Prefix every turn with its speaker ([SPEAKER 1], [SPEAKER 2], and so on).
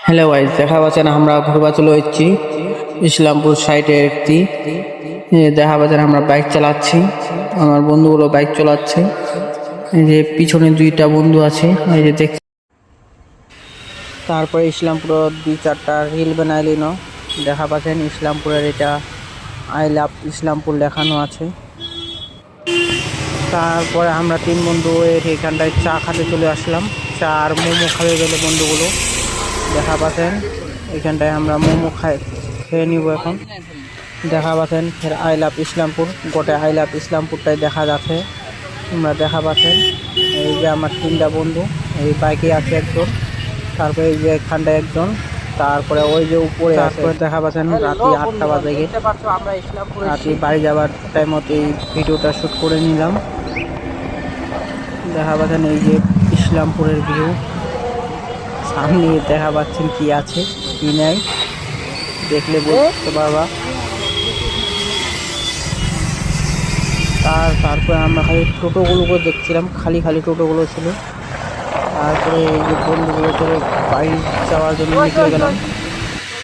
[SPEAKER 1] Hello guys, দেখা পাচ্ছেন আমরা ঘুরবা চলে এসেছি ইসলামপুর সাইডে একটি দেখা পাচ্ছেন আমরা বাইক চালাচ্ছি, আমার বন্ধুগুলো বাইক চালাচ্ছে। এই যে পিছনে দুইটা বন্ধু আছে, এই যে দেখ। তারপরে ইসলামপুর দুই চারটা রিল বানাইলি ন দেখা পাচ্ছেন ইসলামপুরের এটা আই লাভ ইসলামপুর লেখানো আছে। তারপরে আমরা তিন বন্ধু এখানটায় চা খেতে চলে আসলাম, চা আর মোমো খাবে গেলে বন্ধুগুলো দেখা পাচ্ছেন এখানটায় আমরা মোমো খেয়ে নিব এখন। দেখা পাচ্ছেন ফের আই লাভ ইসলামপুর, গোটা আই লাভ ইসলামপুরটাই দেখা যাচ্ছে, তোমরা দেখা পাচ্ছেন। এই যে আমার তিনটা বন্ধু এই বাইকে আছে একজন, তারপরে এই যে এখানটায় একজন, তারপরে ওই যে উপরে তারপরে দেখা পাচ্ছেন রাত্রি 8টা বাজে গিয়ে রাত্রি বাড়ি যাবার টাইমত এই ভিডিওটা শ্যুট করে নিলাম। দেখা পাচ্ছেন এই যে ইসলামপুরের ভিউ, সামনে দেখা পাচ্ছেন কি আছে কি নাই দেখলে বুঝতে পারবা। তারপরে আমরা খালি টোটোগুলোকে দেখছিলাম, খালি খালি টোটোগুলো ছিল। তারপরে এই যে বন্ধুগুলো চলে বাড়ি যাওয়ার জন্য নিকলে গেলাম।